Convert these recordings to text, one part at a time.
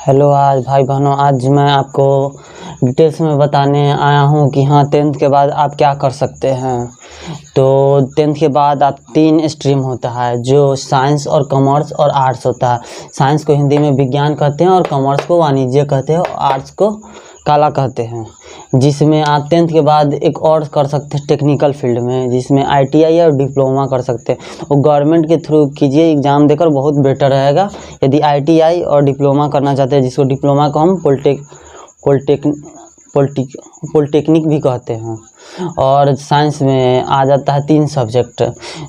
Hello आज भाई बहनों, आज मैं आपको डिटेल्स में बताने आया हूँ कि हाँ 10th के बाद आप क्या कर सकते हैं। तो 10th के बाद आप 3 स्ट्रीम होता है, जो साइंस और कॉमर्स और आर्ट्स होता है। साइंस को हिंदी में विज्ञान कहते हैं और कॉमर्स को वाणिज्य कहते हैं और आर्ट्स को कला कहते हैं। जिसमें आप 10th के बाद एक और कर सकते हैं टेक्निकल फील्ड में, जिसमें ITI और डिप्लोमा कर सकते हैं। वो गवर्नमेंट के थ्रू कीजिए, एग्ज़ाम देकर बहुत बेटर रहेगा। यदि ITI और डिप्लोमा करना चाहते हैं, जिसको डिप्लोमा को हम पॉलिटेक्निक भी कहते हैं। और साइंस में आ जाता है 3 सब्जेक्ट,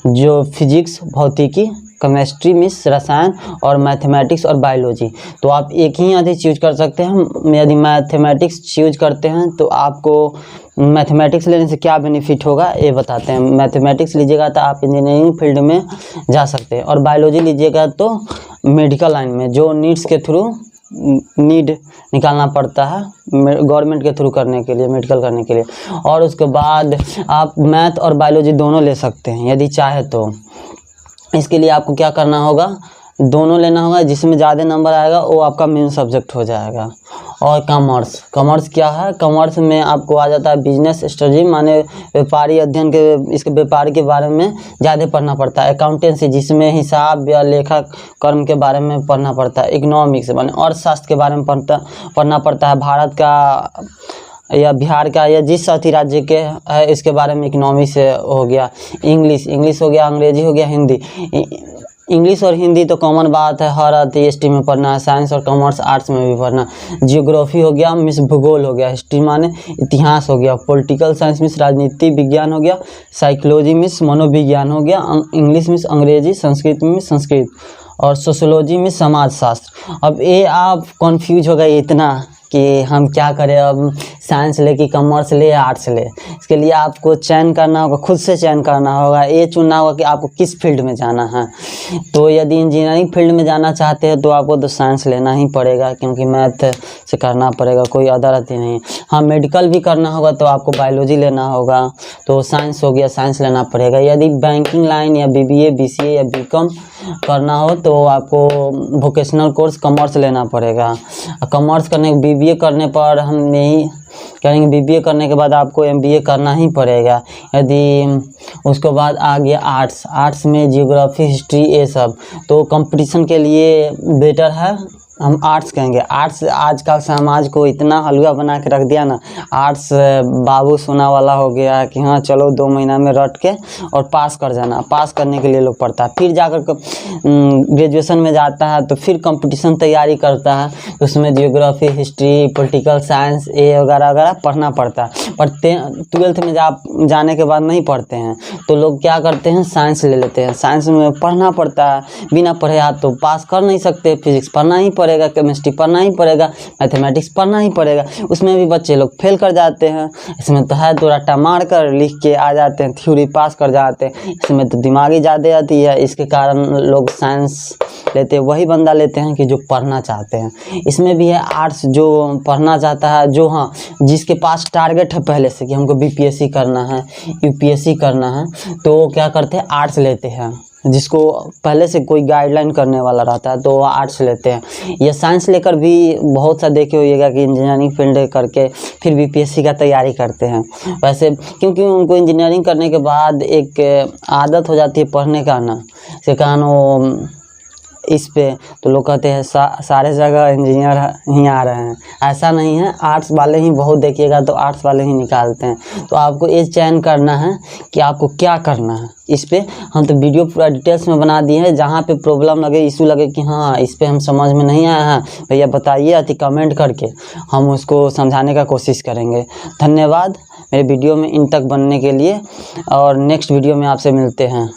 जो फिजिक्स, भौतिकी, केमिस्ट्री मीन्स रसायन और मैथमेटिक्स और बायोलॉजी। तो आप एक ही यदि चूज कर सकते हैं। यदि मैथमेटिक्स चूज करते हैं तो आपको मैथमेटिक्स लेने से क्या बेनिफिट होगा ये बताते हैं। मैथमेटिक्स लीजिएगा तो आप इंजीनियरिंग फील्ड में जा सकते हैं, और बायोलॉजी लीजिएगा तो मेडिकल लाइन में, जो नीड्स के थ्रू नीड निकालना पड़ता है गवर्नमेंट के थ्रू करने के लिए, मेडिकल करने के लिए। और उसके बाद आप मैथ और बायोलॉजी दोनों ले सकते हैं यदि चाहे तो। इसके लिए आपको क्या करना होगा, दोनों लेना होगा। जिसमें ज़्यादा नंबर आएगा वो आपका मेन सब्जेक्ट हो जाएगा। और कॉमर्स क्या है, कॉमर्स में आपको आ जाता है बिजनेस स्टडी, माने व्यापारी अध्ययन के, इसके व्यापार के बारे में ज़्यादा पढ़ना पड़ता है। अकाउंटेंसी, जिसमें हिसाब या लेखा कर्म के बारे में पढ़ना पड़ता है। इकोनॉमिक्स माने अर्थशास्त्र के बारे में पढ़ना पड़ता है। भारत का या बिहार का या जिस साथी राज्य के है इसके बारे में इकोनॉमिक्स हो गया। इंग्लिश हो गया, अंग्रेजी हो गया, हिंदी। इंग्लिश और हिंदी तो कॉमन बात है, हर ST में पढ़ना है। साइंस और कॉमर्स आर्ट्स में भी पढ़ना। जियोग्राफी हो गया मिस भूगोल हो गया। हिस्ट्री माने इतिहास हो गया। पॉलिटिकल साइंस मिस राजनीति विज्ञान हो गया। साइकोलॉजी मिस मनोविज्ञान हो गया। इंग्लिश मिस अंग्रेजी। संस्कृत मिस संस्कृत। और सोशोलॉजी में समाजशास्त्र। अब ये आप कन्फ्यूज हो गए इतना कि हम क्या करें, अब साइंस ले कि कॉमर्स ले या आर्ट्स ले। इसके लिए आपको चयन करना होगा, खुद से चयन करना होगा। ये चुनना होगा कि आपको किस फील्ड में जाना है। तो यदि इंजीनियरिंग फील्ड में जाना चाहते हैं तो आपको तो साइंस लेना ही पड़ेगा, क्योंकि मैथ से करना पड़ेगा, कोई अदर अथी नहीं। हाँ, मेडिकल भी करना होगा तो आपको बायोलॉजी लेना होगा, तो साइंस हो गया, साइंस लेना पड़ेगा। यदि बैंकिंग लाइन या BBA BCA या BCom करना हो तो आपको वोकेशनल कोर्स कॉमर्स लेना पड़ेगा। कॉमर्स करने BBA करने पर हम नहीं करेंगे। BBA करने के बाद आपको MBA करना ही पड़ेगा। यदि उसके बाद आ गया आर्ट्स में जियोग्राफी, हिस्ट्री, ये सब तो कंपटीशन के लिए बेटर है, हम आर्ट्स कहेंगे। आर्ट्स आजकल समाज को इतना हलवा बना के रख दिया ना, आर्ट्स बाबू सोना वाला हो गया कि हाँ चलो 2 महीना में रट के और पास कर जाना। पास करने के लिए लोग पढ़ता है, फिर जाकर ग्रेजुएशन में जाता है तो फिर कंपटीशन तैयारी करता है। उसमें जियोग्राफी, हिस्ट्री, पॉलिटिकल साइंस ये वगैरह वगैरह पढ़ना पड़ता है। पर 12th में जाने के बाद नहीं पढ़ते हैं तो लोग क्या करते हैं, साइंस ले लेते हैं। साइंस में पढ़ना पड़ता है, बिना पढ़े आप तो पास कर नहीं सकते। फिजिक्स पढ़ना ही पड़ेगा, केमिस्ट्री पढ़ना ही पड़ेगा, मैथमेटिक्स पढ़ना ही पड़ेगा। उसमें भी बच्चे लोग फेल कर जाते हैं। इसमें तो है तो रट्टा मार कर लिख के आ जाते हैं, थ्योरी पास कर जाते हैं। इसमें तो दिमागी ज़्यादा आती है, इसके कारण लोग साइंस लेते हैं। वही बंदा लेते हैं कि जो पढ़ना चाहते हैं। इसमें भी है आर्ट्स, जो पढ़ना चाहता है, जो हाँ जिसके पास टारगेट है पहले से कि हमको BPSC करना है, UPSC करना है, तो क्या करते हैं, आर्ट्स लेते हैं। जिसको पहले से कोई गाइडलाइन करने वाला रहता है तो वो आर्ट्स लेते हैं। ये साइंस लेकर भी बहुत सा देखे होइएगा कि इंजीनियरिंग फील्ड करके फिर BPSC का तैयारी करते हैं। वैसे क्योंकि उनको इंजीनियरिंग करने के बाद एक आदत हो जाती है पढ़ने का ना, से कारण वो इस पे तो लोग कहते हैं सारे जगह इंजीनियर ही आ रहे हैं। ऐसा नहीं है, आर्ट्स वाले ही बहुत देखिएगा तो आर्ट्स वाले ही निकालते हैं। तो आपको ये चयन करना है कि आपको क्या करना है। इस पे हम तो वीडियो पूरा डिटेल्स में बना दिए हैं। जहाँ पे प्रॉब्लम लगे, इशू लगे कि हाँ इस पे हम समझ में नहीं आया है, भैया बताइए अति कमेंट करके, हम उसको समझाने का कोशिश करेंगे। धन्यवाद मेरे वीडियो में इन तक बनने के लिए, और नेक्स्ट वीडियो में आपसे मिलते हैं।